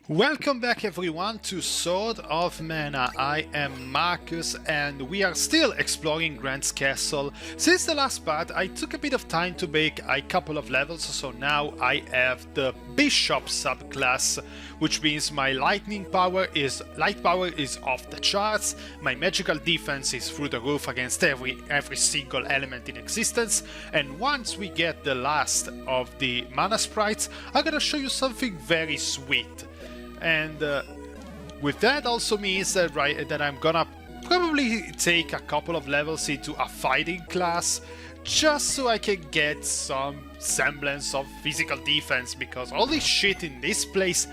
Welcome back everyone to Sword of Mana. I am Marcus and we are still exploring Granz Castle. Since the last part I took a bit of time to make a couple of levels, so now I have the Bishop subclass, which means my light power is off the charts, my magical defense is through the roof against every single element in existence, and once we get the last of the mana sprites, I'm gonna show you something very sweet. And with that also means that that I'm gonna probably take a couple of levels into a fighting class just so I can get some semblance of physical defense, because all this shit in this place,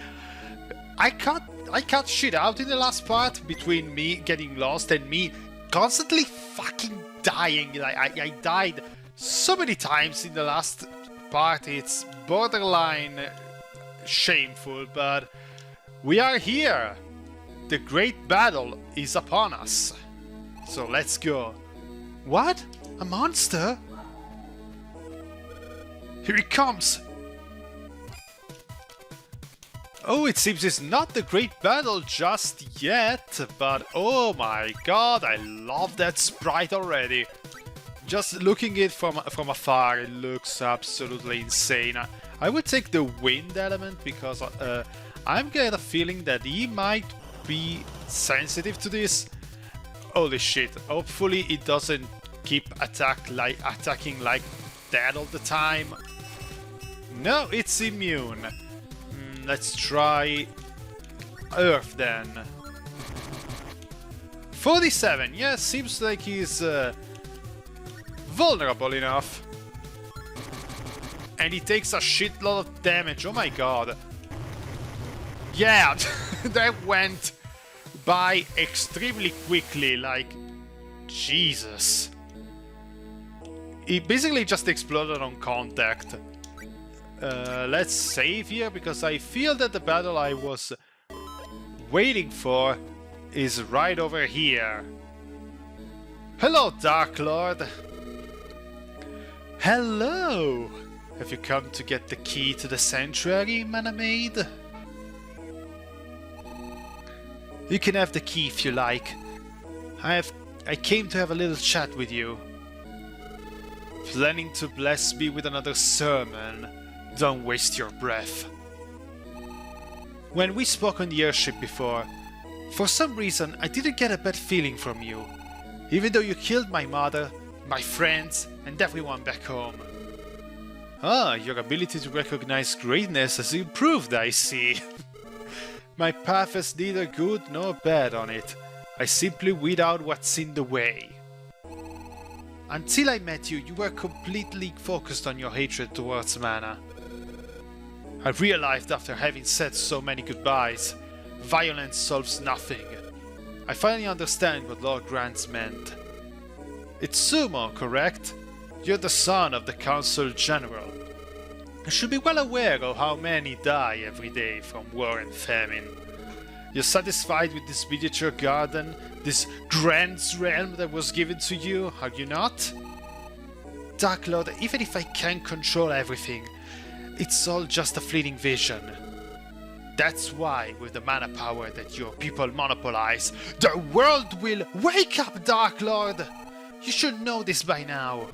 I cut shit out in the last part between me getting lost and me constantly fucking dying. Like I died so many times in the last part, it's borderline shameful, but we are here! The great battle is upon us. So let's go. What? A monster? Here he comes! Oh, it seems it's not the great battle just yet, but oh my god, I love that sprite already. Just looking at it from afar, it looks absolutely insane. I would take the wind element because I'm getting a feeling that he might be sensitive to this. Holy shit, hopefully it doesn't keep attacking like that all the time. No, it's immune. Let's try Earth then. 47, yeah, seems like he's vulnerable enough. And he takes a shitload of damage, oh my god. Yeah, that went by extremely quickly, like, Jesus. He basically just exploded on contact. Let's save here, because I feel that the battle I was waiting for is right over here. Hello, Dark Lord. Hello. Have you come to get the key to the sanctuary, Mana Maid? You can have the key if you like. I came to have a little chat with you. Planning to bless me with another sermon? Don't waste your breath. When we spoke on the airship before, for some reason I didn't get a bad feeling from you, even though you killed my mother, my friends, and everyone back home. Ah, your ability to recognize greatness has improved, I see. My path has neither good nor bad on it. I simply weed out what's in the way. Until I met you, you were completely focused on your hatred towards Mana. I realized after having said so many goodbyes, violence solves nothing. I finally understand what Lord Granz meant. It's Sumo, correct? You're the son of the Council General. You should be well aware of how many die every day from war and famine. You're satisfied with this miniature garden, this Granz realm that was given to you, are you not? Dark Lord, even if I can't control everything, it's all just a fleeting vision. That's why, with the mana power that your people monopolize, the world will wake up, Dark Lord! You should know this by now.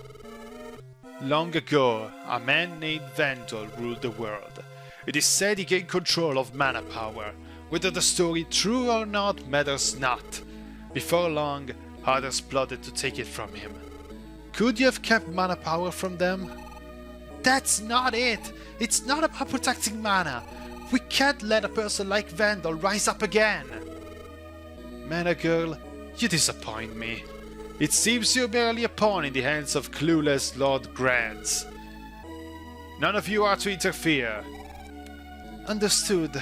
Long ago, a man named Vandal ruled the world. It is said he gained control of mana power. Whether the story true or not matters not. Before long, others plotted to take it from him. Could you have kept mana power from them? That's not it! It's not about protecting mana! We can't let a person like Vandal rise up again! Mana girl, you disappoint me. It seems you're merely a pawn in the hands of clueless Lord Granz. None of you are to interfere. Understood.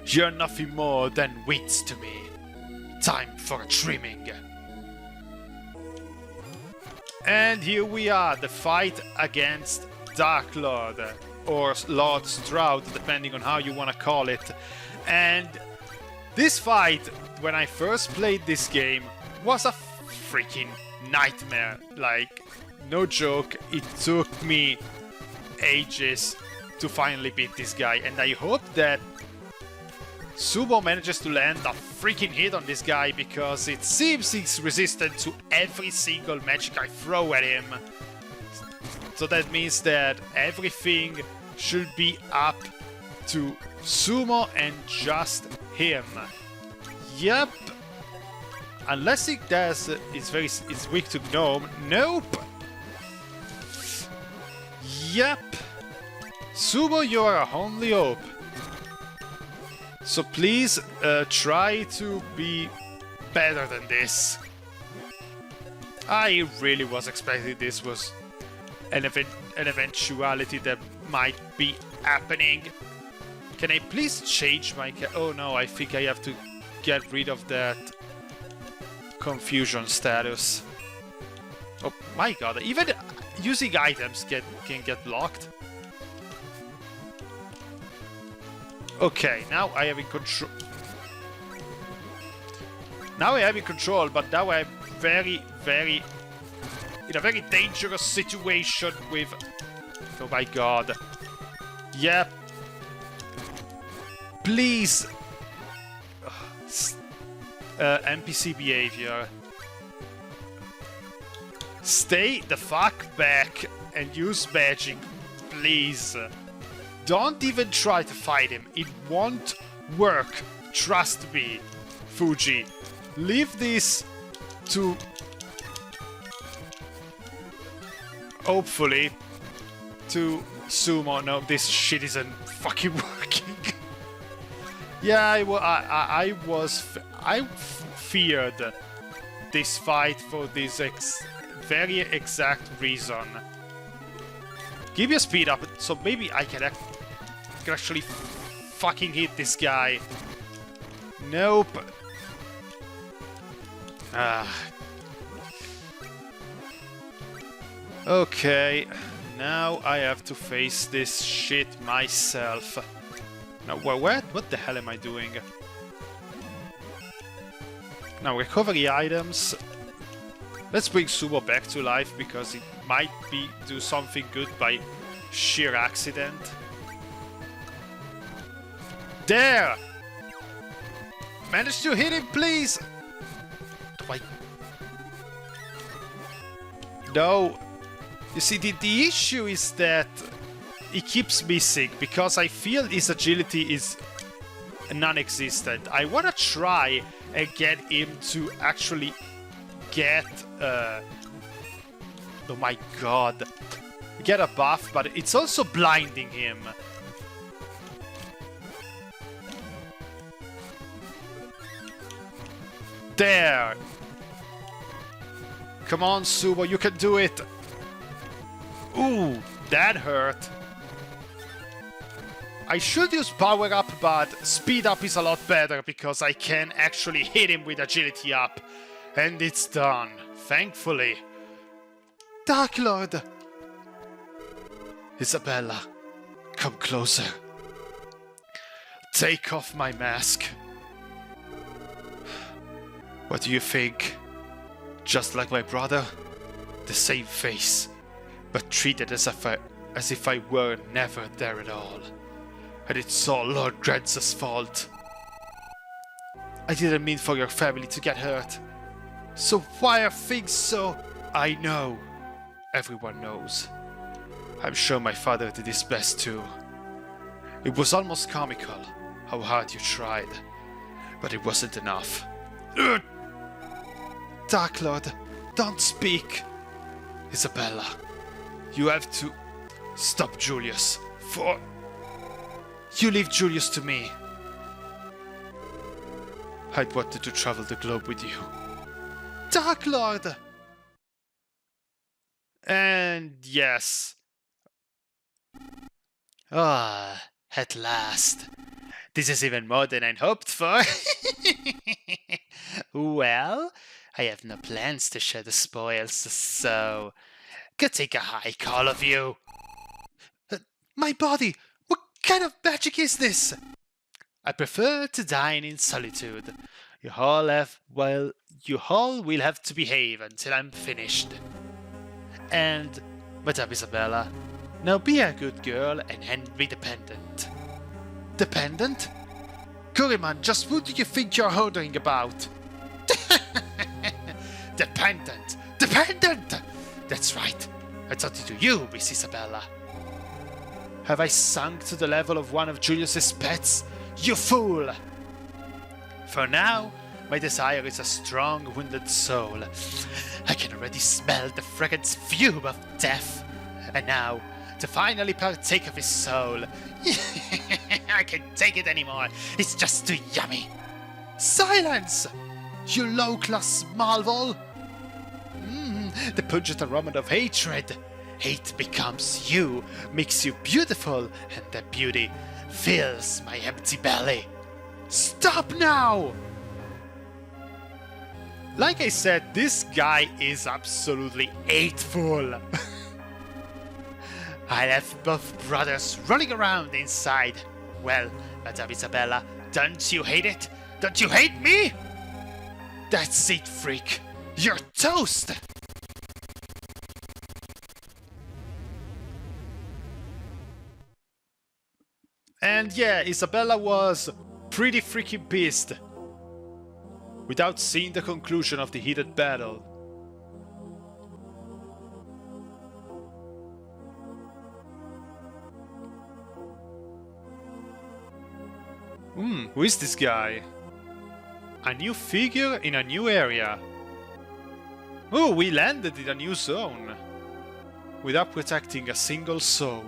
You're nothing more than wits to me. Time for a trimming. And here we are, the fight against Dark Lord, or Lord Stroud, depending on how you want to call it. And this fight, when I first played this game, was a freaking nightmare. Like, no joke, it took me ages to finally beat this guy, and I hope that Sumo manages to land a freaking hit on this guy, because it seems he's resistant to every single magic I throw at him. So that means that everything should be up to Sumo and just him. Yep. Unless he does, it's weak to Gnome. Nope. Yep. Sumo, you are our only hope. So please try to be better than this. I really was expecting this was an eventuality that might be happening. Can I please change my... Oh no, I think I have to get rid of that confusion status. Oh my god, even using items can get blocked. Okay, now I have in control. Now I have in control, but now I'm in a very dangerous situation with... Oh my god. Yep. Please. NPC behavior. Stay the fuck back and use magic, please. Don't even try to fight him. It won't work. Trust me, Fuji. Leave this to... hopefully, to Sumo. No, this shit isn't fucking working. Yeah, I feared this fight for this very exact reason. Give me a speed up, so maybe I can actually fucking hit this guy. Nope. Okay, now I have to face this shit myself. Now, what the hell am I doing? Now, recovery items. Let's bring Sumo back to life, because it might do something good by sheer accident. There! Manage to hit him, please! No. You see, the issue is that he keeps missing, because I feel his agility is non-existent. I want to try and get him to actually get... oh my god. Get a buff, but it's also blinding him. There! Come on, Sumo, you can do it! Ooh, that hurt. I should use power up, but speed up is a lot better, because I can actually hit him with agility up. And it's done, thankfully. Dark Lord! Isabella, come closer. Take off my mask. What do you think? Just like my brother? The same face, but treated as if I were never there at all. And it's all Lord Granz's fault. I didn't mean for your family to get hurt. So why are things so... I know. Everyone knows. I'm sure my father did his best too. It was almost comical how hard you tried, but it wasn't enough. Dark Lord, don't speak. Isabella, you have to stop Julius, for... You leave Julius to me. I'd wanted to travel the globe with you. Dark Lord! And yes. Ah, at last. This is even more than I'd hoped for. Well, I have no plans to share the spoils, so... Go take a hike, all of you. My body! What kind of magic is this? I prefer to dine in solitude. You all will have to behave until I'm finished. And, Madame Isabella, Now be a good girl and be dependent. Dependent? Kuriman, just who do you think you're holding about? Dependent! Dependent! That's right. I taught it to you, Miss Isabella. Have I sunk to the level of one of Julius's pets? You fool! For now, my desire is a strong, wounded soul. I can already smell the fragrance fume of death. And now, to finally partake of his soul. I can't take it anymore. It's just too yummy. Silence! You low-class marvel! The pungent aroma of hatred. Hate becomes you, makes you beautiful, and that beauty fills my empty belly. Stop now! Like I said, this guy is absolutely hateful. I left both brothers running around inside. Well, Madame Isabella, don't you hate it? Don't you hate me? That's it, freak. You're toast! And yeah, Isabella was pretty freaking pissed. Without seeing the conclusion of the heated battle. Who is this guy? A new figure in a new area. Oh, we landed in a new zone. Without protecting a single soul.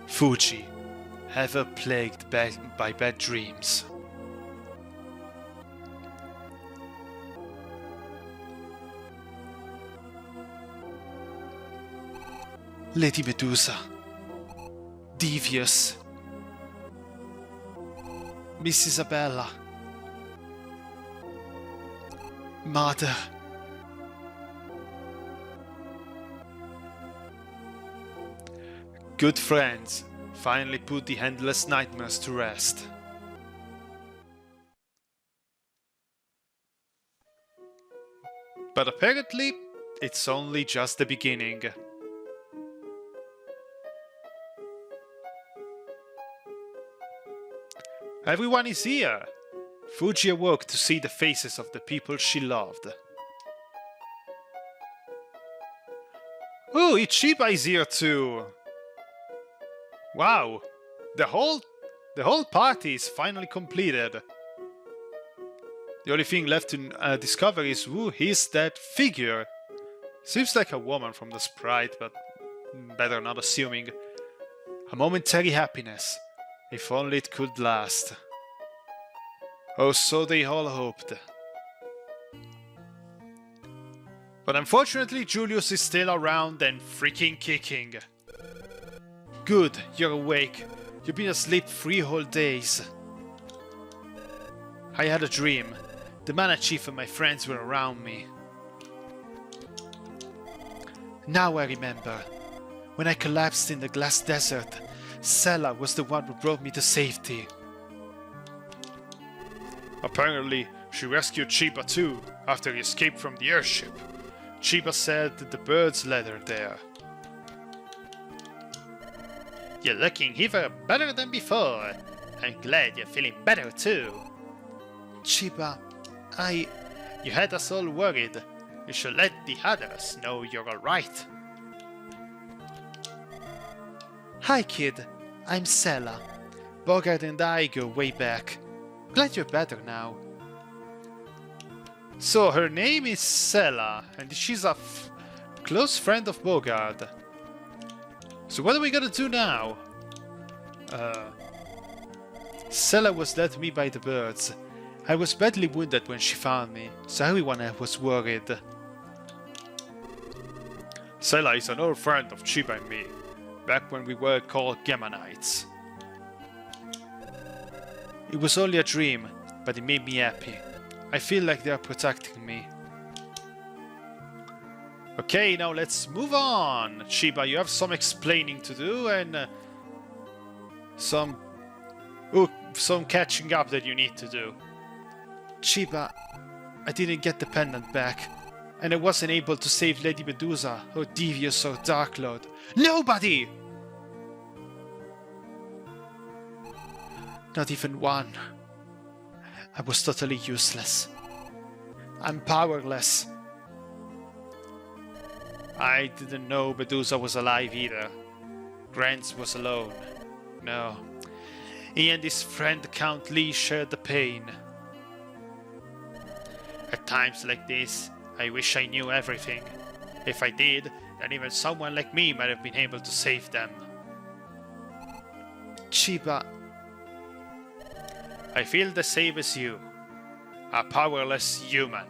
Fuji, ever plagued by bad dreams. Lady Medusa, devious. Miss Isabella, Mother. Good friends finally put the endless nightmares to rest. But apparently, it's only just the beginning. Everyone is here! Fuji awoke to see the faces of the people she loved. Oh, Ichiba is here too! Wow! The whole party is finally completed. The only thing left to discover is who is that figure. Seems like a woman from the sprite, but better not assuming. A momentary happiness. If only it could last. Oh, so they all hoped. But unfortunately, Julius is still around and freaking kicking. Good, you're awake. You've been asleep 3 whole days. I had a dream. The Mana Chief and my friends were around me. Now I remember. When I collapsed in the glass desert, Sela was the one who brought me to safety. Apparently, she rescued Chiba too, after he escaped from the airship. Chiba said that the birds led her there. You're looking even better than before. I'm glad you're feeling better too. Chiba, You had us all worried. You should let the others know you're alright. Hi kid, I'm Sela. Bogart and I go way back. Glad you're better now. So her name is Sela, and she's a close friend of Bogart. So what are we gonna do now? Sela was led to me by the birds. I was badly wounded when she found me, so everyone was worried. Sela is an old friend of Chiba and me, back when we were called Gamma Knights. It was only a dream, but it made me happy. I feel like they are protecting me. Okay, now let's move on. Chiba, you have some explaining to do, and Some catching up that you need to do. Chiba, I didn't get the pendant back, and I wasn't able to save Lady Medusa, or Devious, or Dark Lord. Nobody! Not even one. I was totally useless. I'm powerless. I didn't know Medusa was alive either. Granz was alone. No. He and his friend Count Lee shared the pain. At times like this, I wish I knew everything. If I did, then even someone like me might have been able to save them. Chiba. I feel the same as you. A powerless human.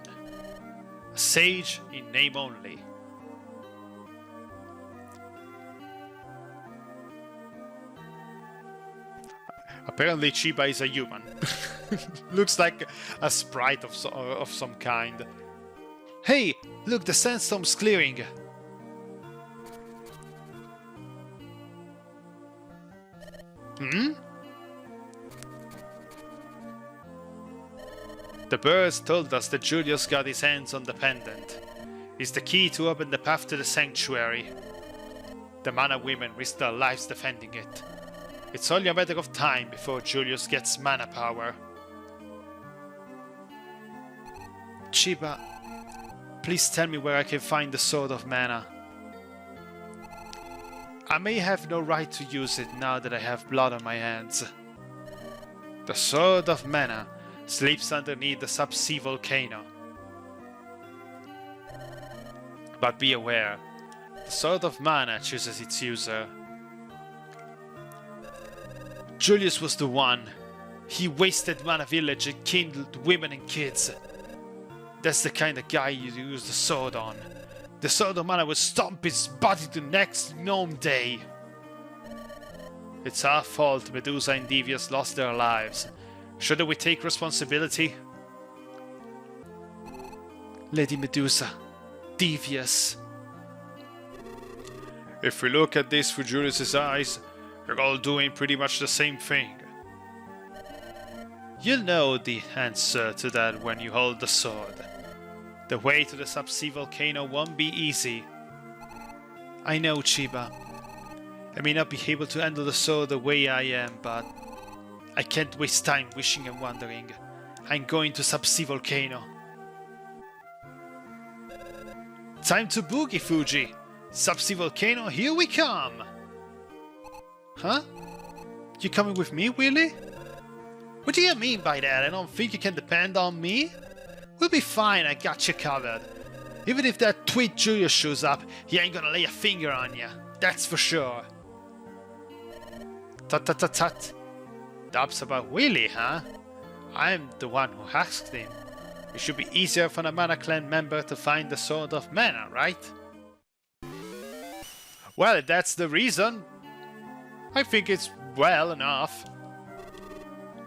A sage in name only. Apparently Chiba is a human. Looks like a sprite of some kind. Hey, look, the sandstorm's clearing. Hmm? The birds told us that Julius got his hands on the pendant. It's the key to open the path to the sanctuary. The Mana women risked their lives defending it. It's only a matter of time before Julius gets mana power. Chiba, please tell me where I can find the Sword of Mana. I may have no right to use it now that I have blood on my hands. The Sword of Mana sleeps underneath the subsea volcano. But be aware, the Sword of Mana chooses its user. Julius was the one. He wasted Mana Village and killed women and kids. That's the kind of guy you use the sword on. The Sword of Mana will stomp his body to next gnome day. It's our fault Medusa and Devious lost their lives. Shouldn't we take responsibility? Lady Medusa, Devious. If we look at this through Julius's eyes, we're all doing pretty much the same thing. You'll know the answer to that when you hold the sword. The way to the subsea volcano won't be easy. I know, Chiba. I may not be able to handle the sword the way I am, but I can't waste time wishing and wondering. I'm going to subsea volcano. Time to boogie, Fuji! Subsea volcano, here we come! Huh? You coming with me, Willy? What do you mean by that? I don't think you can depend on me? We'll be fine, I got you covered. Even if that tweet Julius shows up, he ain't gonna lay a finger on you. That's for sure. Tut tut tut tut. Doubts about Willy, huh? I'm the one who asked him. It should be easier for a Mana Clan member to find the Sword of Mana, right? Well, if that's the reason, I think it's well enough.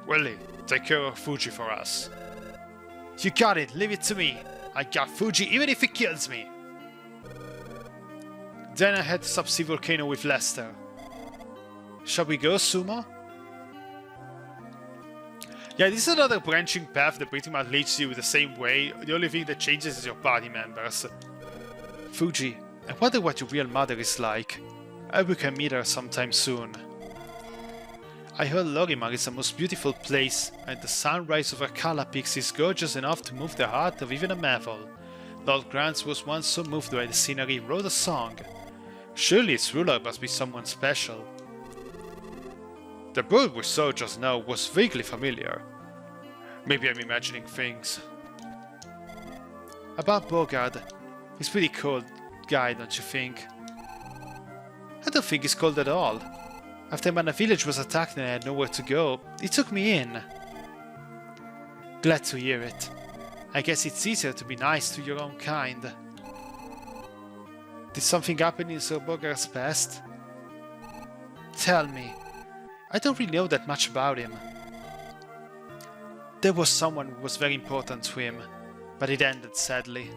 Willy, take care of Fuji for us. You got it, leave it to me. I got Fuji even if it kills me. Then I head to Subsea Volcano with Lester. Shall we go, Sumo? Yeah, this is another branching path that pretty much leads you the same way. The only thing that changes is your party members. Fuji, I wonder what your real mother is like. I hope we can meet her sometime soon. I heard Lorimar is the most beautiful place, and the sunrise over Kala Peaks is gorgeous enough to move the heart of even a Marvel. Lord Granz was once so moved by the scenery, wrote a song. Surely its ruler must be someone special. The bird we saw just now was vaguely familiar. Maybe I'm imagining things. About Bogard, he's pretty cold guy, don't you think? I don't think he's cold at all. After Mana Village was attacked and I had nowhere to go, he took me in. Glad to hear it. I guess it's easier to be nice to your own kind. Did something happen in Sir Bogard's past? Tell me. I don't really know that much about him. There was someone who was very important to him, but it ended sadly.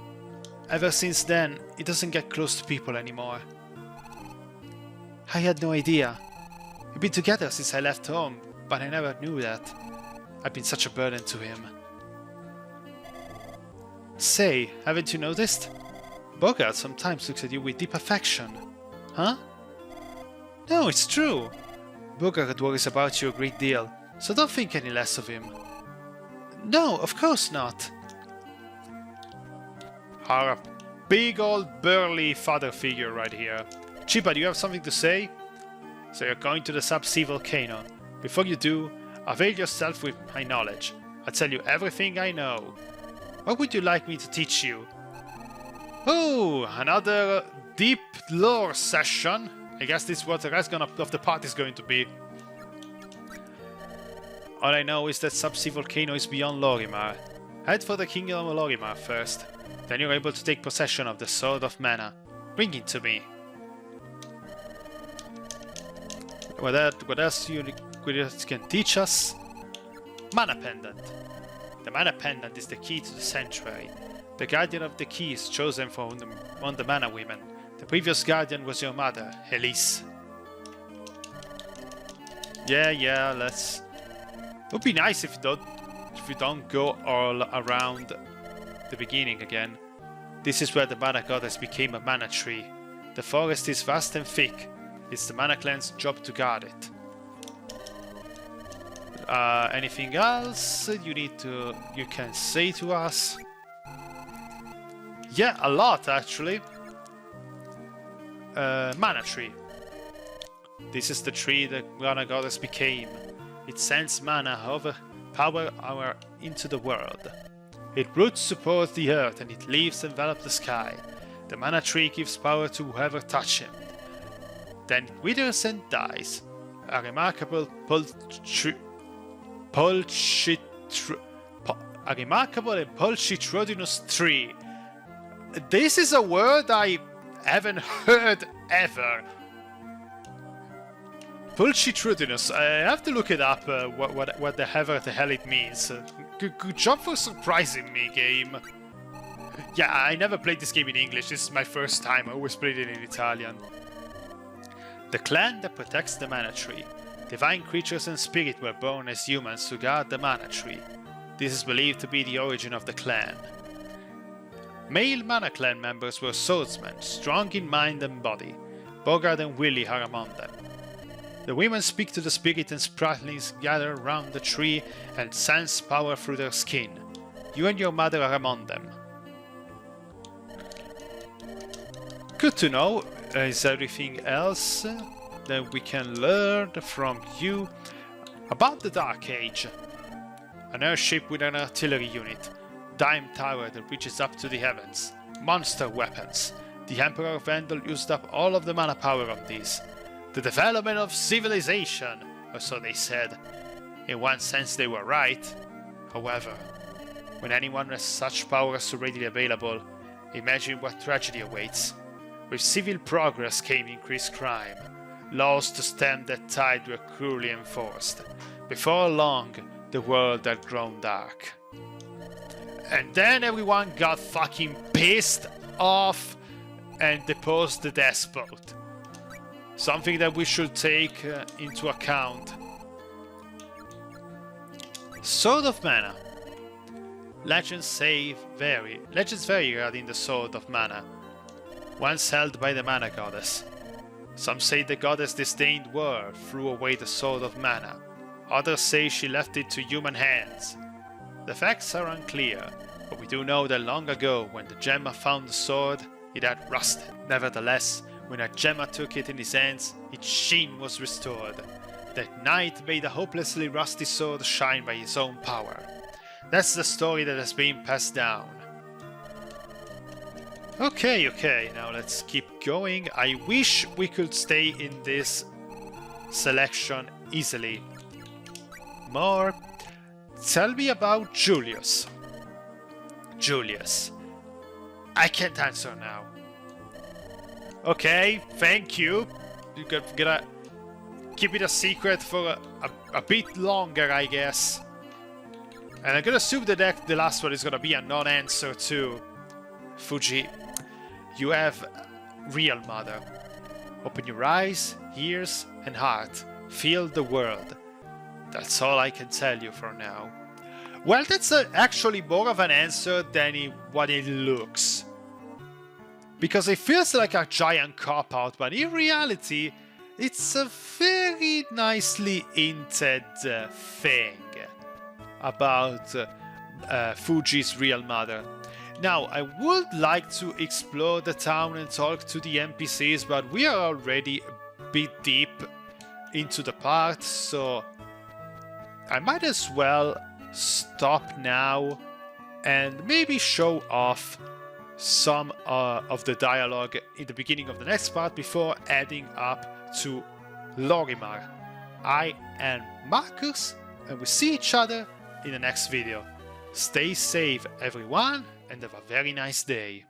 Ever since then, he doesn't get close to people anymore. I had no idea. We've been together since I left home, but I never knew that. I've been such a burden to him. Say, haven't you noticed? Bogart sometimes looks at you with deep affection. Huh? No, it's true. Bogart worries about you a great deal, so don't think any less of him. No, of course not. Our big old burly father figure right here. Chiba, do you have something to say? So you're going to the Sub-Sea volcano. Before you do, avail yourself with my knowledge. I'll tell you everything I know. What would you like me to teach you? Oh, another deep lore session. I guess this is what the rest of the party is going to be. All I know is that Sub-Sea volcano is beyond Lorimar. Head for the Kingdom of Lorimar first. Then you're able to take possession of the SwordOfMana. Bring it to me. What else you can teach us? Mana Pendant. The Mana Pendant is the key to the Sanctuary. The Guardian of the Key is chosen from among the Mana Women. The previous Guardian was your mother, Elise. Yeah, let's... It would be nice if you don't go all around the beginning again. This is where the Mana Goddess became a Mana Tree. The forest is vast and thick. It's the Mana Clan's job to guard it. Anything else you can say to us? Yeah, a lot actually. Mana Tree. This is the tree the Mana Goddess became. It sends mana power into the world. It roots support the earth and its leaves envelop the sky. The Mana Tree gives power to whoever touches him. Then it withers and dies. A remarkable and pulchitudinous tree. This is a word I haven't heard ever. Pulchitudinous. I have to look it up. What the hell it means. Good job for surprising me, game. Yeah, I never played this game in English. This is my first time. I always played it in Italian. The clan that protects the Mana Tree. Divine creatures and spirits were born as humans to guard the Mana Tree. This is believed to be the origin of the clan. Male Mana Clan members were swordsmen, strong in mind and body. Bogart and Willie are among them. The women speak to the spirit and spritlings gather around the tree and sense power through their skin. You and your mother are among them. Good to know. Is everything else that we can learn from you about the Dark Age? An airship with an artillery unit, dime tower that reaches up to the heavens, monster weapons. The Emperor Vandal used up all of the mana power on these. The development of civilization, or so they said. In one sense they were right. However, when anyone has such powers so readily available, imagine what tragedy awaits. With civil progress came increased crime. Laws to stem that tide were cruelly enforced. Before long, the world had grown dark. And then everyone got fucking pissed off and deposed the despot. Something that we should take into account. SwordOfMana. Legends vary regarding the SwordOfMana. Once held by the Mana Goddess. Some say the goddess disdained war, threw away the SwordOfMana. Others say she left it to human hands. The facts are unclear, but we do know that long ago, when the Gemma found the sword, it had rusted. Nevertheless, when a Gemma took it in his hands, its sheen was restored. That knight made a hopelessly rusty sword shine by his own power. That's the story that has been passed down. Okay, now let's keep going. I wish we could stay in this selection easily. More. Tell me about Julius. Julius. I can't answer now. Okay, thank you. You're gonna keep it a secret for a bit longer, I guess. And I'm gonna assume that the last one is gonna be a non-answer too. Fuji. You have real mother. Open your eyes, ears, and heart. feel the world. That's all I can tell you for now. Well, that's actually more of an answer than what it looks. Because it feels like a giant cop-out, but in reality, it's a very nicely hinted thing about Fuji's real mother. Now, I would like to explore the town and talk to the NPCs, but we are already a bit deep into the part, so I might as well stop now and maybe show off some of the dialogue in the beginning of the next part before heading up to Lorimar. I am Markus, and we'll see each other in the next video. Stay safe, everyone, and have a very nice day.